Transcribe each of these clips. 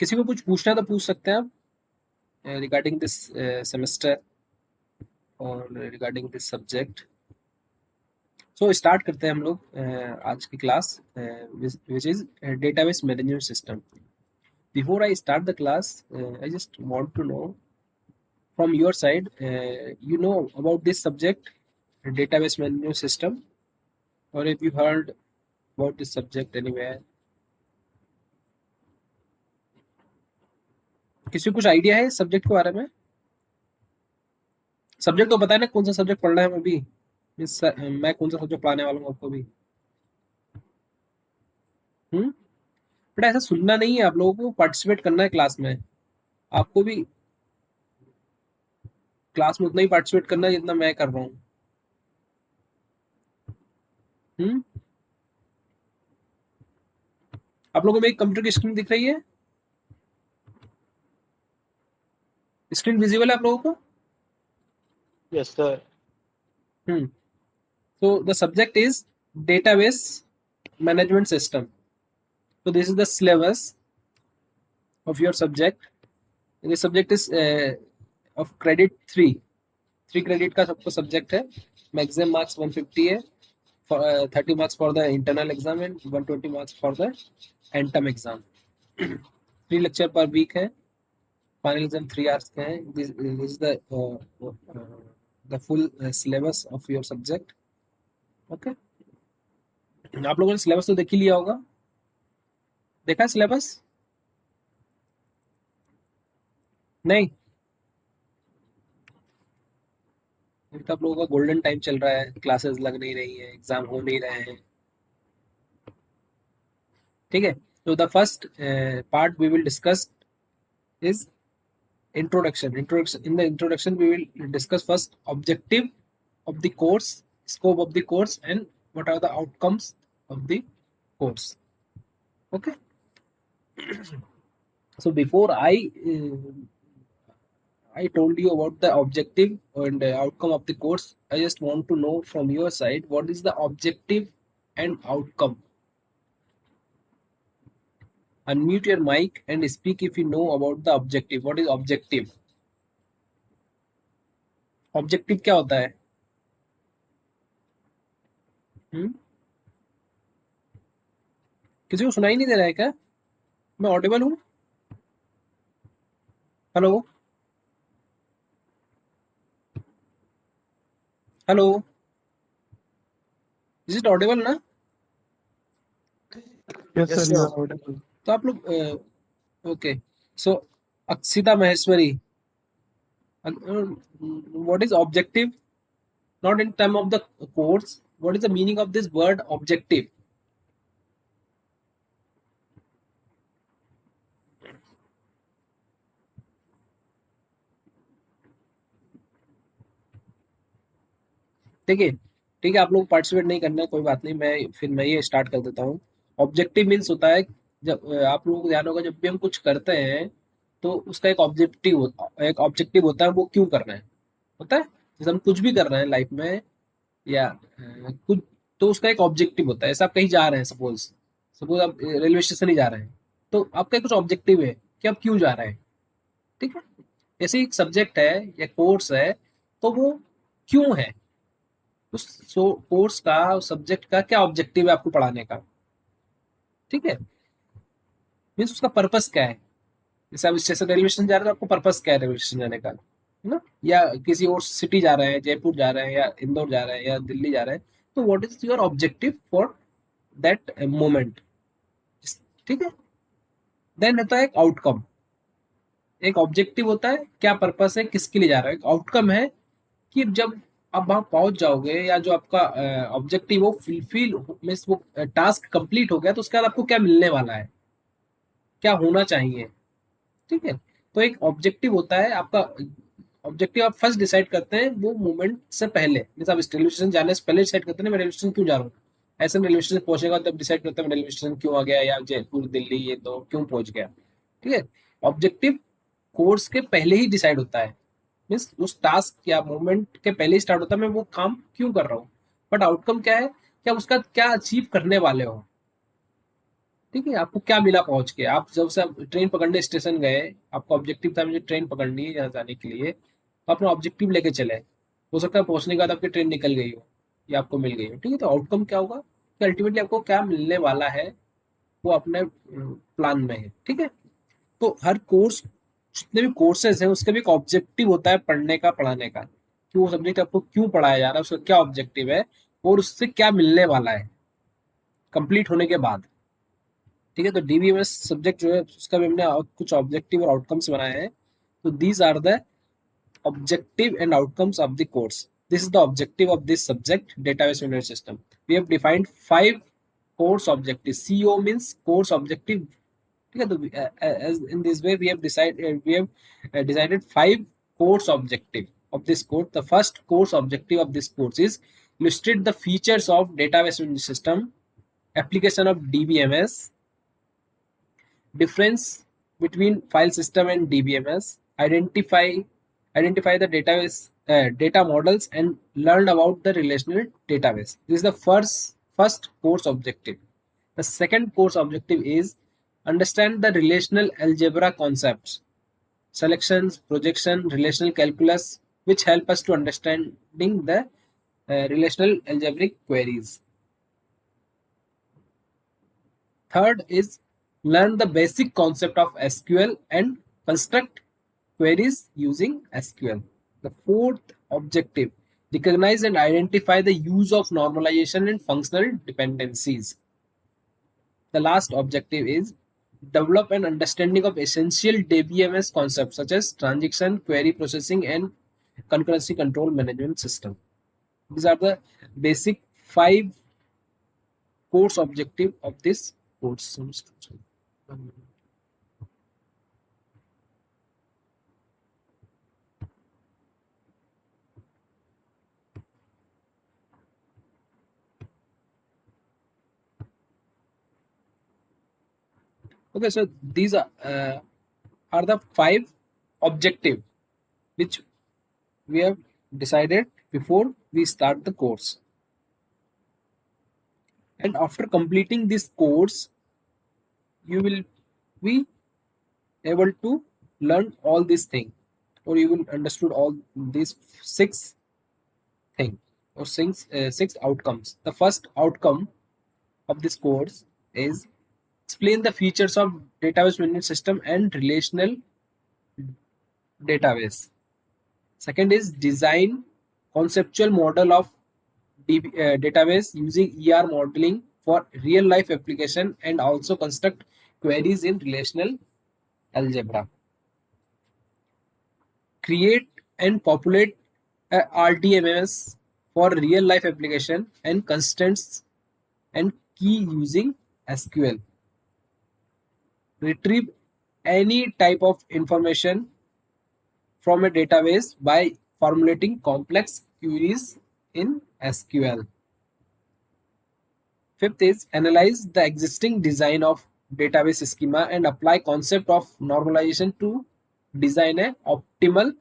किसी को कुछ पूछना है तो पूछ सकते हैं आप रिगार्डिंग दिस सेमेस्टर और regarding this subject. So start करते हैं हम लोग आज की class which is database management system. Before I start the class I just want to know from your side, you know about this subject, database management system, or if you heard about this subject anywhere? किसी को कुछ idea है इस subject के बारे में? Subject तो पता है ना कौन सा सब्जेक्ट पढ़ रहे हैं हम अभी? मैं कौन सा सब्जेक्ट पढ़ाने वाला हूँ आपको भी? बट ऐसा सुनना नहीं है, आप लोगों को पार्टिसिपेट करना है क्लास में। आपको भी क्लास में उतना ही पार्टिसिपेट करना है जितना मैं कर रहा हूँ। हम्म आप लोगों को मेरी कंप्यूटर की स्क्रीन दिख रही है? स्क्रीन विजिबल है आप लोगों को? Yes, sir. So the subject is database management system. So this is the syllabus of your subject. The subject is of credit 3 credit का सबको subject है. Maximum marks 150 है. 30 marks for the internal exam and 120 marks for the end-term exam. 3 lecture per week है. Final exam 3 hours का है. This is the full syllabus of your subject. Okay. आप लोगों ने सिलेबस तो देख ही लिया होगा। देखा सिलेबस? नहीं, तो आप लोगों का गोल्डन टाइम चल रहा है, क्लासेस लग नहीं रही है, एग्जाम हो नहीं रहे हैं। ठीक है, तो the first part we will discuss is introduction. In the introduction we will discuss first objective of the course, scope of the course, and what are the outcomes of the course. Okay, so before I told you about the objective and outcome of the course, I just want to know from your side what is the objective and outcome. Unmute your mic and speak if you know about the objective. What is objective? Objective क्या होता है? किसी को सुनाई नहीं दे रहा है क्या? मैं ऑडिबल हूँ? Hello hello, is it Audible ना? Yes, Yes, sir, you sir. are audible. तो आप लोग okay, so Akshita Maheshwari, what is objective? Not in term of the course. What is the meaning of this word objective? ठीक है, ठीक है, आप लोग पार्टिसिपेट नहीं करना, कोई बात नहीं, मैं ये स्टार्ट कर देता हूँ। ऑब्जेक्टिव मीन्स होता है, जब आप लोगों को ध्यान होगा, जब भी हम कुछ करते हैं तो उसका एक ऑब्जेक्टिव होता है, वो क्यों कर रहे हैं होता है। जैसे हम कुछ भी कर रहे हैं लाइफ में या कुछ, तो उसका एक ऑब्जेक्टिव होता है। ऐसा आप कहीं जा रहे हैं, सपोज सपोज आप रेलवे स्टेशन ही जा रहे हैं, तो आपका कुछ ऑब्जेक्टिव है कि आप क्यों जा रहे हैं। ठीक है, ऐसे एक सब्जेक्ट है या कोर्स है, तो वो क्यों है, उस कोर्स का, उस सब्जेक्ट का क्या ऑब्जेक्टिव है आपको पढ़ाने का। ठीक है, मीन्स उसका पर्पस क्या है। जैसे आप स्टेशन रेलवे स्टेशन जा रहे हैं तो आपको पर्पस क्या है रेलवे स्टेशन जाने का, है ना? या किसी और सिटी जा रहे हैं, जयपुर जा रहे हैं या इंदौर जा रहे हैं या दिल्ली जा रहे हैं, तो what is your objective for that moment. ठीक है, देन होता है एक आउटकम। एक ऑब्जेक्टिव होता है क्या पर्पस है, किसके लिए जा रहा है। एक आउटकम है कि जब आप वहां पहुंच जाओगे या जो आपका ऑब्जेक्टिव वो फुलफिल मीन्स वो टास्क कंप्लीट हो गया, तो उसके बाद आपको क्या मिलने वाला है, क्या होना चाहिए। ठीक है, तो एक ऑब्जेक्टिव होता है आपका। ऑब्जेक्टिव आप फर्स्ट डिसाइड करते हैं वो मोमेंट से पहले, जैसे आप रेलवे स्टेशन जाने से पहले डिसाइड करते हैं मैं रेलवे स्टेशन क्यों जा रहा हूँ। ऐसे रेलवे स्टेशन पहुंचेगा तब डिसाइड करते हैं मैं रेलवे स्टेशन क्यों आ गया, या जयपुर दिल्ली ये तो क्यों पहुंच गया। ठीक है, ऑब्जेक्टिव कोर्स के पहले ही डिसाइड होता है, मीन्स उस टास्क या मोमेंट के पहले ही स्टार्ट होता है मैं वो काम क्यों कर रहा हूँ। बट आउटकम क्या है, क्या उसका क्या अचीव करने वाले हो। ठीक है, आपको क्या मिला पहुंच के, आप जब से आप ट्रेन पकड़ने स्टेशन गए, आपका ऑब्जेक्टिव था मुझे ट्रेन पकड़नी है यहाँ जाने के लिए, तो अपना ऑब्जेक्टिव लेके चले। हो सकता है पहुंचने के बाद आपकी ट्रेन निकल गई हो या आपको मिल गई हो, ठीक है, तो आउटकम क्या होगा कि अल्टीमेटली आपको क्या मिलने वाला है वो अपने प्लान में है। ठीक है, तो हर कोर्स, जितने भी कोर्सेज हैं उसका भी एक ऑब्जेक्टिव होता है पढ़ने का, पढ़ाने का, कि वो सब्जेक्ट आपको क्यों पढ़ाया जा रहा है, उसका क्या ऑब्जेक्टिव है और उससे क्या मिलने वाला है कंप्लीट होने के बाद। ठीक है, तो डीबीएमएस सब्जेक्ट जो है उसका भी हमने कुछ ऑब्जेक्टिव और आउटकम्स बनाए हैं। तो these are the objective and outcomes of the course. This is the objective of this subject, database management system. We have defined 5 course objectives. CO means course objective. ठीक है, तो as in this way we have decided 5 course objective of this course. The first course objective of this course is illustrate the features of database management system, application of DBMS, difference between file system and DBMS, identify the database data models, and learn about the relational database. This is the first course objective. The second course objective is understand the relational algebra concepts, selections, projection, relational calculus, which help us to understanding the relational algebraic queries. Third is learn the basic concept of SQL and construct queries using SQL. The fourth objective, recognize and identify the use of normalization and functional dependencies. The last objective is develop an understanding of essential DBMS concepts such as transaction, query processing, and concurrency control management system. These are the basic 5 course objective of this course. Okay, so these are the 5 objective which we have decided before we start the course. And after completing this course, you will be able to learn all these things, or you will understood all these 6 things or 6 outcomes. The first outcome of this course is explain the features of database management system and relational database. Second is design conceptual model of database using ER modeling for real life application, and also construct queries in relational algebra. Create and populate a RDMS for real life application and constants and key using SQL. Retrieve any type of information from a database by formulating complex queries in SQL. Fifth is analyze the existing design of database schema and apply concept of normalization to design a optimal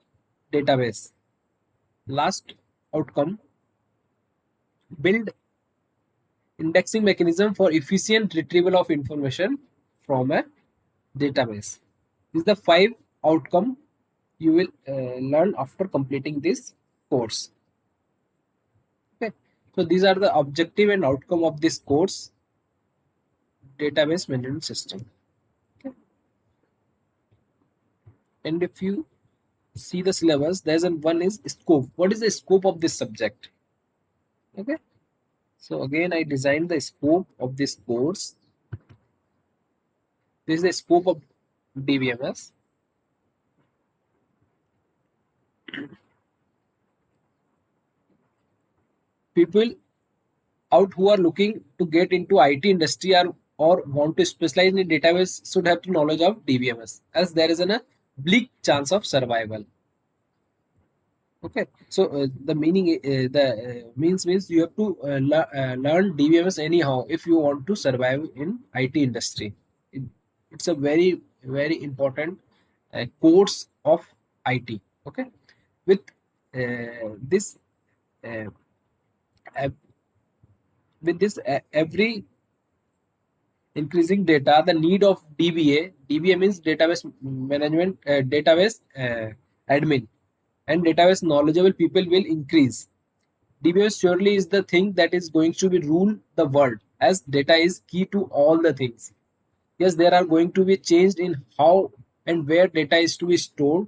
database. Last outcome, build indexing mechanism for efficient retrieval of information from a database. These are the 5 outcome you will learn after completing this course. Okay, so these are the objective and outcome of this course, database management system. Okay, and if you see the syllabus, there's one is scope. What is the scope of this subject? Okay, so again I designed the scope of this course. This is the scope of DBMS. People out who are looking to get into IT industry or want to specialize in database should have to knowledge of DBMS, as there is a bleak chance of survival. Okay, so the meaning the means you have to learn DBMS anyhow if you want to survive in IT industry. It, it's a very important course of IT. Okay, with this uh, uh, with this every increasing data, the need of DBA means database management, database admin, and database knowledgeable people will increase. DBA surely is the thing that is going to be rule the world, as data is key to all the things. Yes, there are going to be changed in how and where data is to be stored,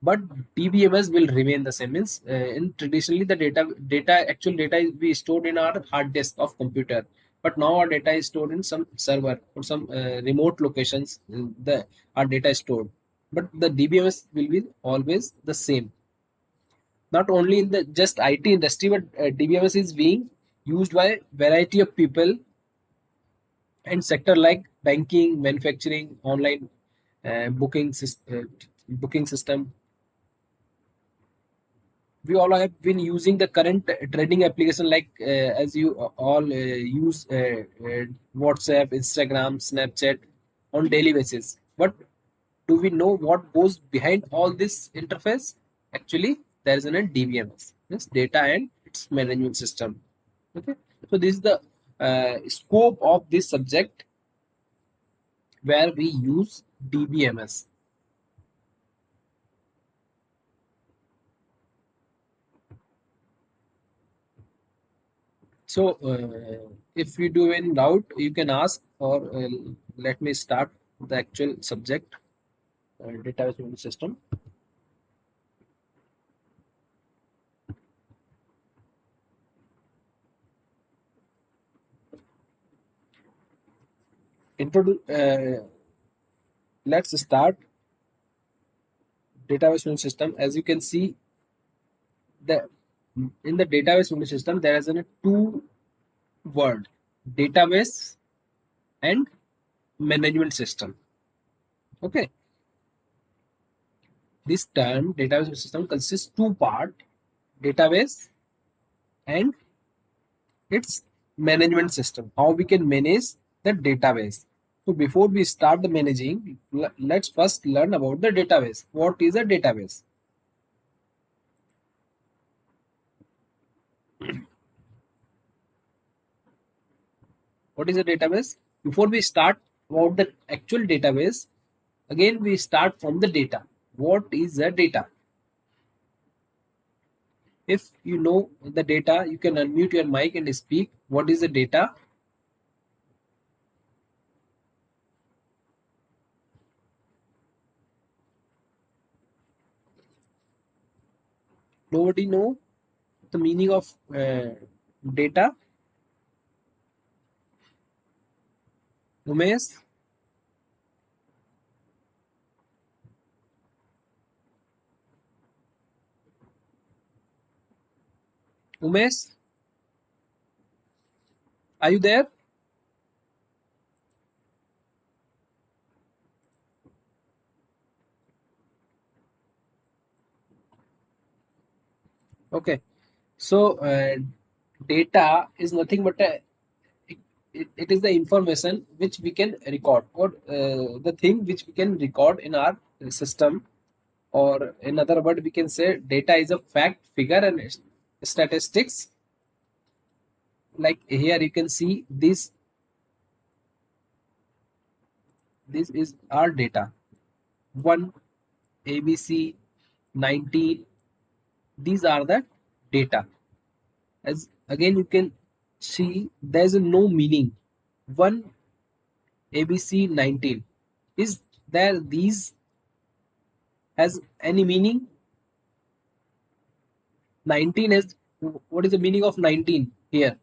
but DBMS will remain the same. Means in traditionally the actual data is be stored in our hard disk of computer, but now our data is stored in some server or some remote locations. The our data is stored, but the DBMS will be always the same. Not only in the just IT industry, but DBMS is being used by variety of people and sector like banking, manufacturing, online booking system. We all have been using the current trading application like as you all use WhatsApp, Instagram, Snapchat on daily basis. But do we know what goes behind all this interface? Actually, there is a DBMS, this data and its management system. Okay, so this is the scope of this subject where we use DBMS. So, if you do any doubt, you can ask, or let me start the actual subject, database management system. Let's start database management system. As you can see, the in the database management system there is a two word, database and management system. Okay, this term database system consists two part, database and its management system, how we can manage the database. So before we start the managing, let's first learn about the database. What is a database? What is a database? Before we start about the actual database, again we start from the data. What is a data? If you know the data, you can unmute your mic and speak. What is the data? Nobody know the meaning of data? Umesh? Umesh? Are you there? Okay. So data is nothing but it is the information which we can record, or the thing which we can record in our system, or in other word we can say data is a fact, figure and statistics. Like here you can see this is our data. 1, ABC, 19, these are the data. As again you can see there is no meaning. 1 ABC 19, is there these has any meaning? 19 has, what is the meaning of 19 here?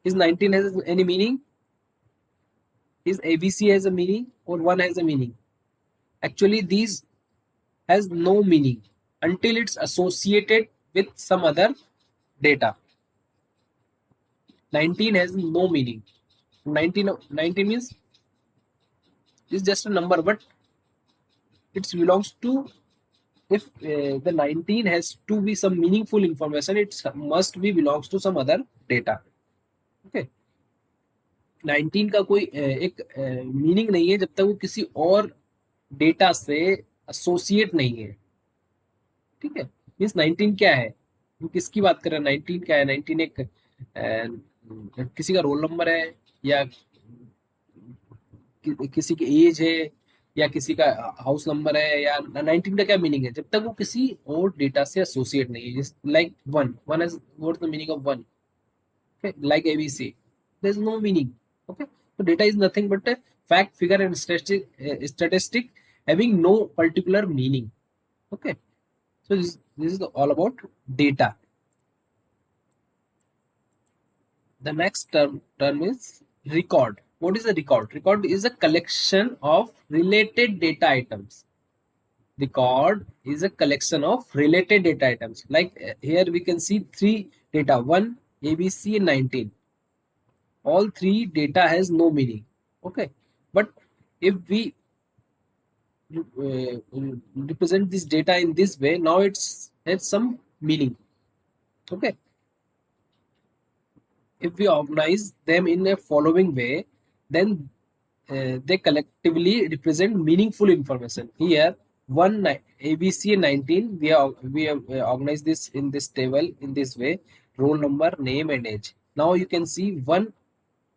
Is 19 has any meaning? Is ABC has a meaning, or 1 has a meaning? Actually these has no meaning until it's associated with some other data. 19 has no meaning. 19 means is just a number, but it belongs to, if the 19 has to be some meaningful information, it must be belongs to some other data. Okay, 19 का कोई एक meaning नहीं है जब तक वो किसी और डेटा से एसोसिएट नहीं है. ठीक है, मीन्स 19 क्या है? किसकी बात कर रहे हैं? 19 क्या है? 19 एक किसी का रोल नंबर है, या किसी की एज है, या किसी का हाउस नंबर है, या 19 का क्या मीनिंग है? जब तक वो किसी और डेटा से एसोसिएट नहीं है, like one is what the meaning of one, like ABC, there's no meaning. Okay, so data is nothing but a fact, figure, and statistic having no particular meaning. Okay, so this is all about data. The next term is record. What is a record? Record is a collection of related data items. Record is a collection of related data items. Like here we can see three data: one, ABC, and 19. All three data has no meaning. Okay, but if we represent this data in this way, now it's has some meaning. Okay, if we organize them in a following way, then they collectively represent meaningful information. Here, one ABC 19, we have organized this in this table in this way: roll number, name, and age. Now you can see one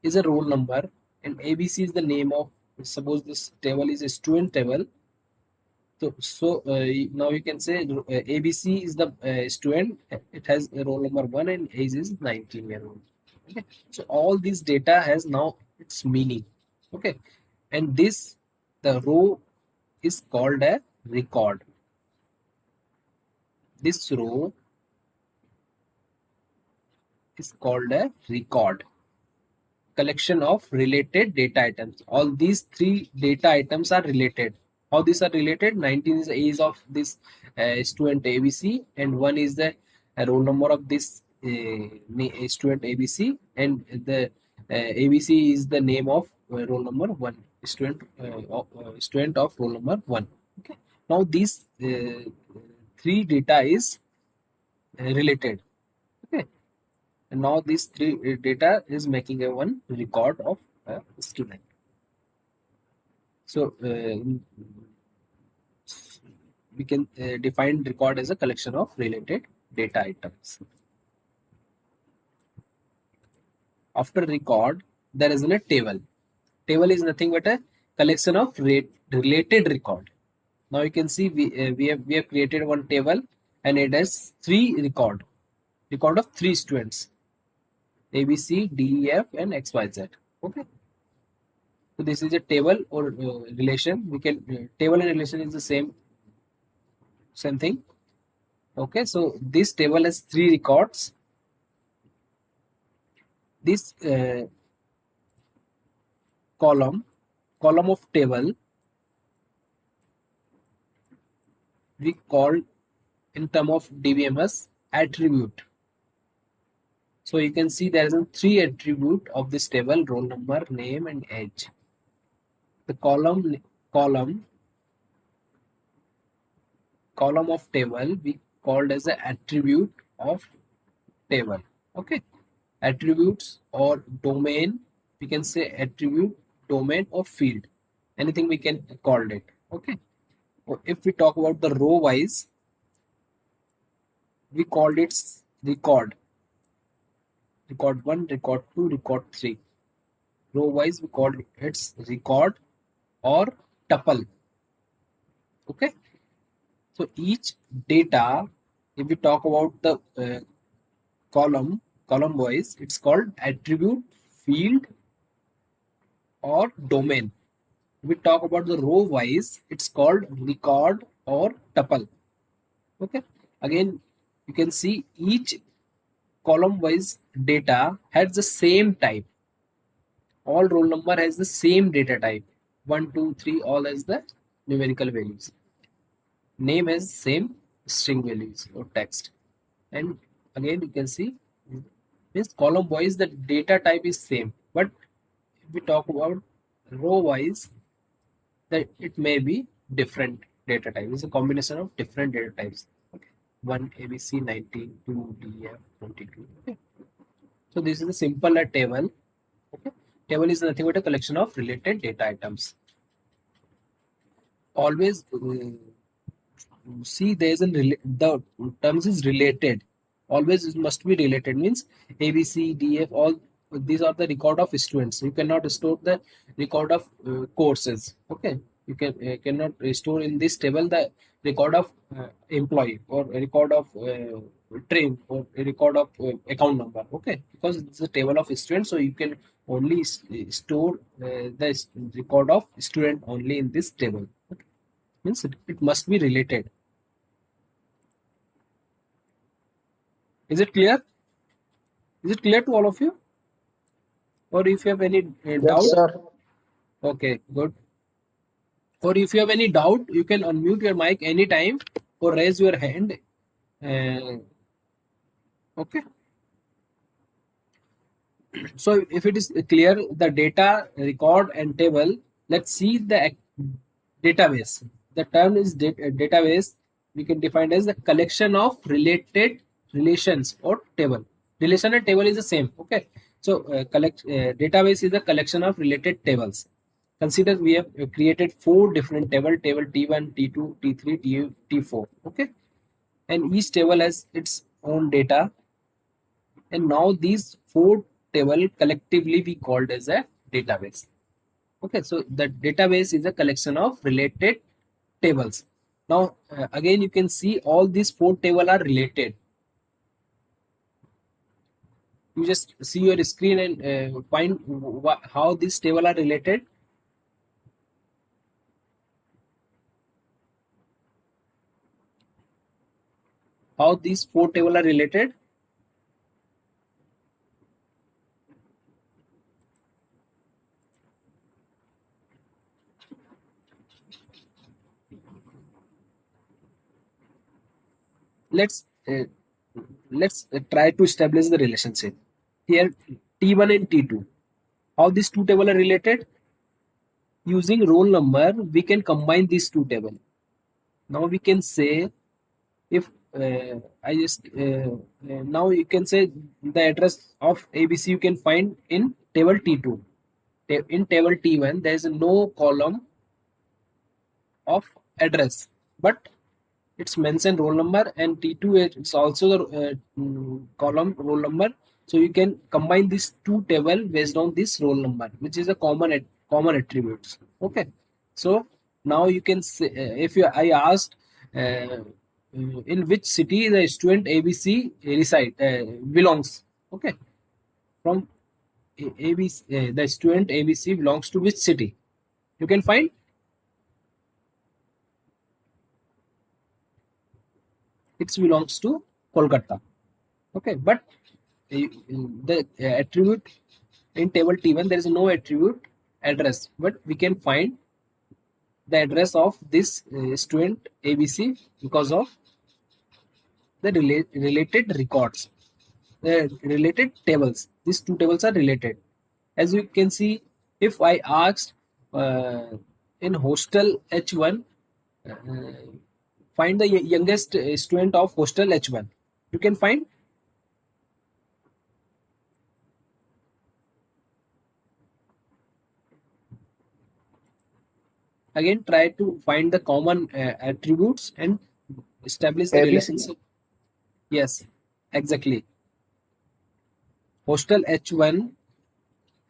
is a roll number and ABC is the name of, suppose this table is a student table. So now you can say ABC is the student. It has a roll number 1 and age is 19 year old. Okay. So all this data has now its meaning. Okay. And this, the row is called a record. This row is called a record. Collection of related data items. All these three data items are related. How these are related? 19 is the age of this student ABC, and 1 is the roll number of this student ABC, and the ABC is the name of roll number 1, student of roll number 1. Okay. Now these three data is related. Okay, and now these three data is making a one record of a student. So we can define record as a collection of related data items. After record, there is a table. Table is nothing but a collection of related record. Now you can see we have created one table and it has three record of three students: A B C D E F and X Y Z. Okay. So this is a table or relation. We can table and relation is the same thing. Okay, so this table has three records. This column of table we call in term of DBMS attribute. So you can see there is a three attribute of this table: roll number, name, and age. The column of table we called as the attribute of table. Okay, attributes or domain, we can say attribute, domain, or field, anything we can call it. Okay, or if we talk about the row wise, we called it record 1, record 2, record 3. Row wise we called it's record or tuple. Okay, so each data, if we talk about the column wise, it's called attribute, field, or domain. If we talk about the row wise, it's called record or tuple. Okay, again you can see each column wise data has the same type. All roll number has the same data type: 1, 2, 3, all has the numerical values. Name has same string values or text. And again you can see this column wise the data type is same, but if we talk about row wise, that it may be different data type. It's a combination of different data types. Okay. 1 ABC 19, 2 DF 22. Okay. So this is a simple table. Okay. Table is nothing but a collection of related data items. Always see there is the terms is related. always it must be related, means A, B, C, D, F, all these are the record of students. You cannot store the record of courses. Okay, you cannot store in this table the record of employee or a record of train or a record of account number. Okay, because it's a table of students, so you can only store the record of student only in this table. Okay, means it must be related. Is it clear? Is it clear to all of you? Or if you have any Yes, doubt, sir. okay, good. Or if you have any doubt, you can unmute your mic anytime or raise your hand. Uh, okay. So if it is clear, the data, record, and table, let's see the database. The term is database. We can define as the collection of related relations or table. Relation and table is the same. Okay. So database is a collection of related tables. Consider we have created four different table T1, T2, T3, T4. Okay. And each table has its own data, and now these four table collectively we called as a database. Okay, so the database is a collection of related tables. Now again you can see all these four table are related. You just see your screen and find how these table are related. How these four table are related. Let's try to establish the relationship here. T1 and T2, how these two table are related. Using roll number we can combine these two table. Now we can say, if I just now you can say the address of ABC you can find in table T2. In table T1 there is no column of address, but it's mentioned roll number, and T2 it's also the column roll number. So you can combine these two table based on this roll number, which is a common attributes. Okay, so now you can say, if you I asked in which city the student ABC belongs. Okay, from ABC the student ABC belongs to which city? You can find it belongs to Kolkata. Okay, but the attribute in table T1 there is no attribute address, but we can find the address of this student ABC because of the related records, the related tables. These two tables are related. As you can see, if I asked in hostel H1, uh, find the youngest student of hostel H1, you can find. Again, try to find the common attributes and establish the ABC. relationship. Yes, exactly. Hostel H1,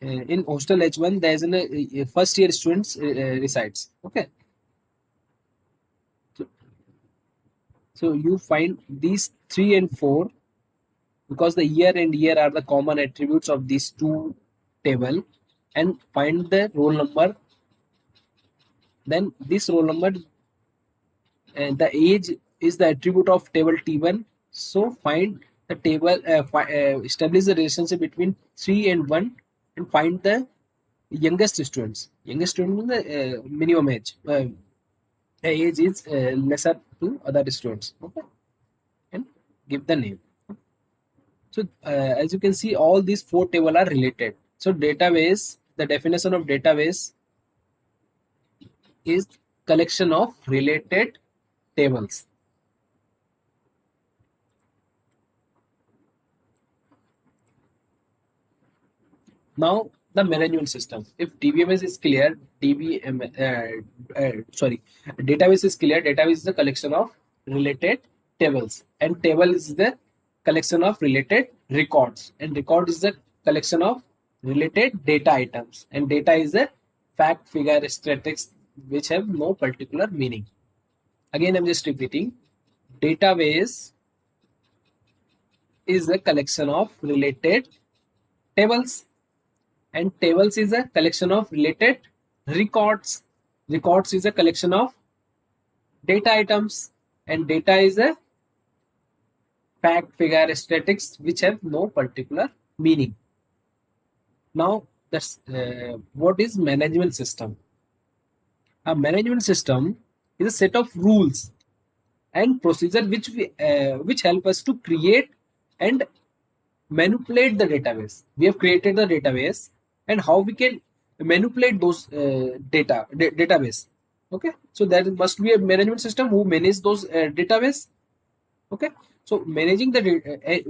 in hostel H1, there is a first year students resides. Okay, so, so you find these 3 and 4 because the year and year are the common attributes of these two table, and find the roll number. Then this roll number and the age is the attribute of table T1. So find the table, establish the relationship between 3 and 1 and find the youngest students. Youngest student means the minimum age. The age is lesser to other students. Okay, and give the name. So as you can see, all these four table are related. So database, the definition of database is collection of related tables. Now the management system. If DBMS is clear, database is clear. Database is the collection of related tables, and table is the collection of related records, and record is the collection of related data items, and data is a fact, figure, statistics which have no particular meaning. Again, I'm just repeating. Database is a collection of related tables, and tables is a collection of related records. Records is a collection of data items, and data is a fact, figure, statistics which have no particular meaning. Now, that's what is management system. A management system is a set of rules and procedure which help us to create and manipulate the database. We have created the database, and how we can manipulate those database. Okay, so there must be a management system who manage those database. Okay, so managing the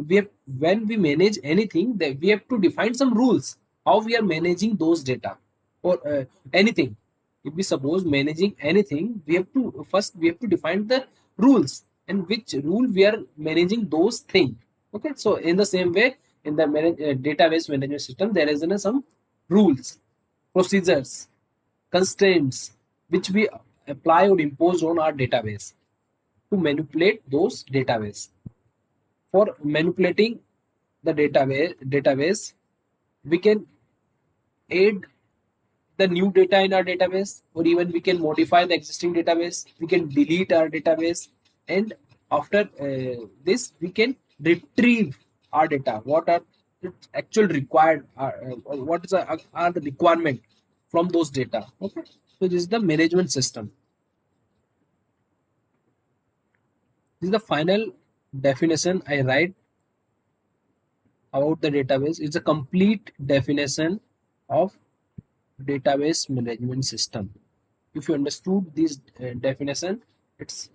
we have, when we manage anything, that we have to define some rules how we are managing those data or anything. If we suppose managing anything, we have to first we have to define the rules and which rule we are managing those things. Okay, so in the same way, in the database management system, there is some rules, procedures, constraints which we apply or impose on our database to manipulate those database. For manipulating the database, we can add the new data in our database, or even we can modify the existing database. We can delete our database, and after this, we can retrieve our data. What are its actual required? What is are the requirement from those data? Okay, so this is the management system. This is the final definition I write about the database. It's a complete definition of database management system. If you understood this definition, it's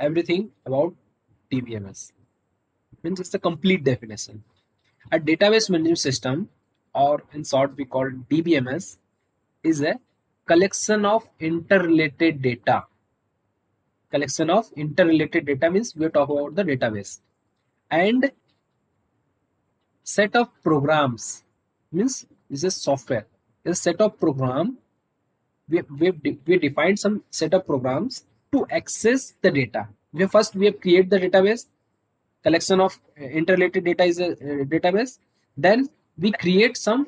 everything about DBMS. Means it's a complete definition. A database management system, or in short we call DBMS, is a collection of interrelated data. Collection of interrelated data means we are talking about the database, and set of programs means is a software. It's a set of program. We defined some set of programs to access the data. We have create the database. Collection of interrelated data is a database. Then we create some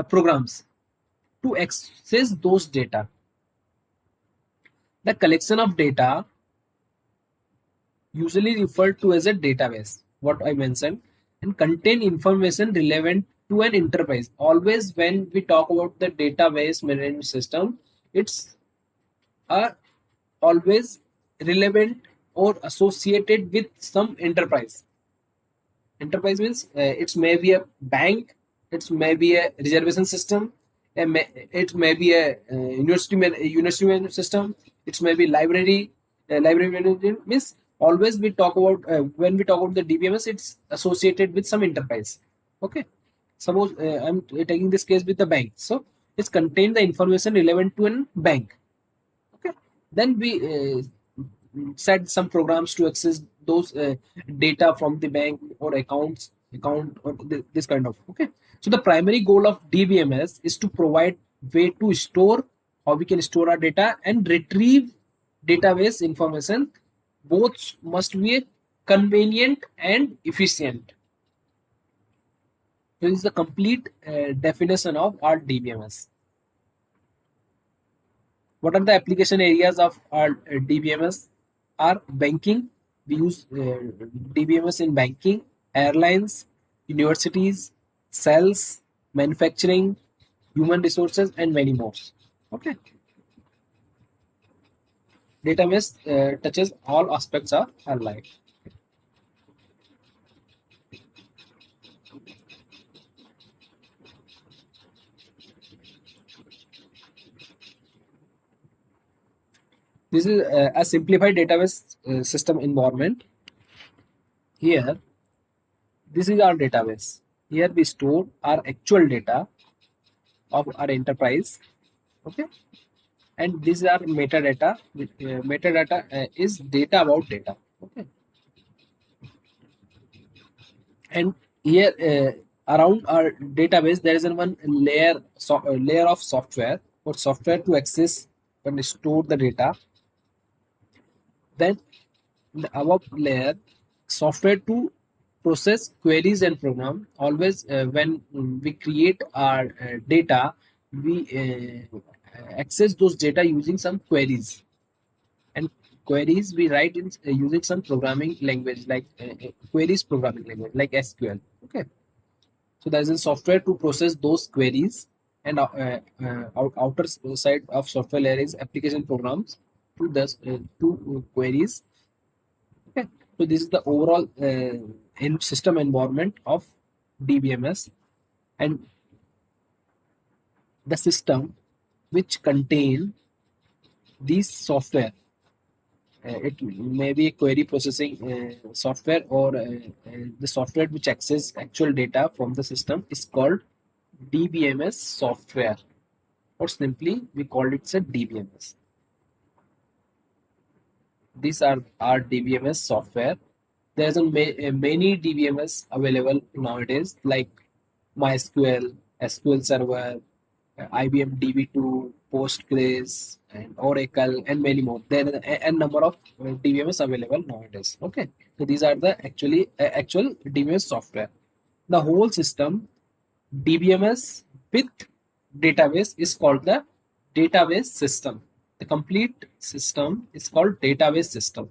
programs to access those data. The collection of data usually referred to as a database, what I mentioned, and contain information relevant to an enterprise. Always when we talk about the database management system, it's always relevant or associated with some enterprise. Enterprise means it may be a bank, it may be a reservation system, it may be a university management system, it may be library. Library management means always we talk about when we talk about the DBMS, it's associated with some enterprise. Okay, suppose I'm taking this case with the bank, so it's contain the information relevant to a bank. Okay, then we set some programs to access those data from the bank or account or this kind of. Okay, so the primary goal of DBMS is to provide way to store, how we can store our data and retrieve database information. Both must be convenient and efficient. This is the complete definition of our DBMS. What are the application areas of our DBMS? Are banking. We use DBMS in banking, airlines, universities, sales, manufacturing, human resources, and many more. Okay, database touches all aspects of our life. This is a simplified database system environment. Here, this is our database. Here we store our actual data of our enterprise. Okay, and these are metadata. Metadata is data about data. Okay, And here around our database there is one layer of software for software to access and store the data. Then the above layer software to process queries and program. Always when we create our data, we access those data using some queries, and queries we write in using some programming language like queries programming language like SQL. Okay, so there is a software to process those queries, and outer side of software layer is application programs to this to queries. Okay, so this is the overall in system environment of DBMS, and the system which contain these software. It may be a query processing software, or the software which access actual data from the system is called DBMS software, or simply we call it a DBMS. These are our DBMS software. There's many DBMS available nowadays, like MySQL, SQL Server, IBM DB2, Postgres, and Oracle, and many more. There are a number of DBMS available nowadays. Okay, so these are the actual DBMS software. The whole system DBMS with database is called the database system. The complete system is called database system.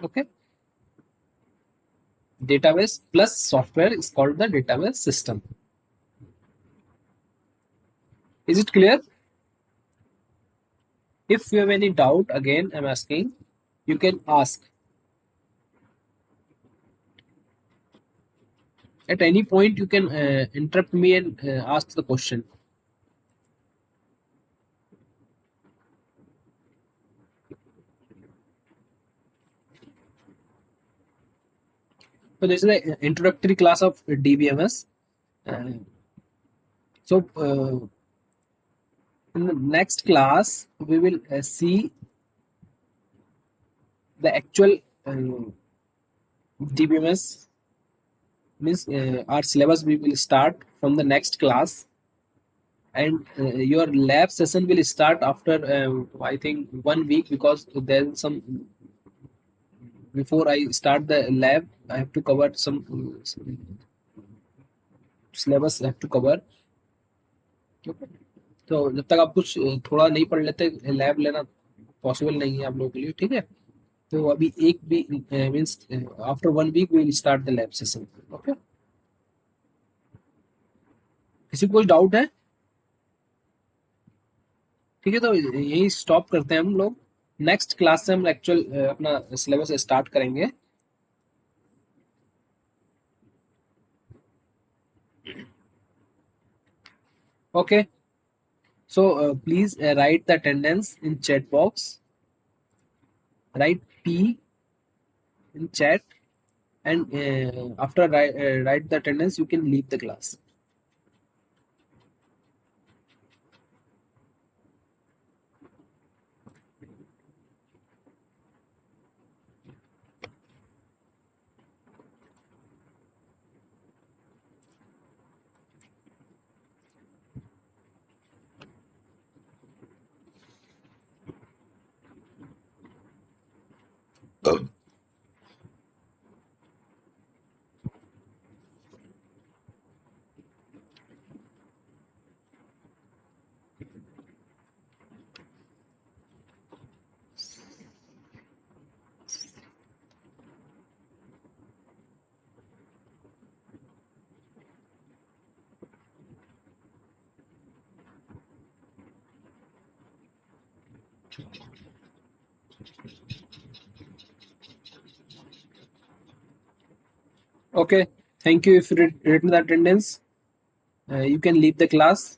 Okay, database plus software is called the database system. Is it clear? If you have any doubt, again I'm asking, you can ask at any point. You can interrupt me and ask the question. So this is the introductory class of DBMS. Uh, so in the next class we will see the actual DBMS, means our syllabus we will start from the next class, and your lab session will start after I think 1 week, because there's some, before I start the lab I have to cover some syllabus I have to cover. Okay. तो जब तक आप कुछ थोड़ा नहीं पढ़ लेते, lab लेना पॉसिबल नहीं है आप लोगों के लिए, ठीक है? तो अभी एक भी means after 1 week we will start the lab session. Okay, किसी को कोई डाउट है? ठीक है, तो यही स्टॉप करते हैं हम लोग. नेक्स्ट क्लास से हम एक्चुअल अपना सिलेबस स्टार्ट करेंगे. Okay, so please write the attendance in chat box. Write P in chat, and after write the attendance you can leave the class. Okay, thank you. If you written the attendance, you can leave the class.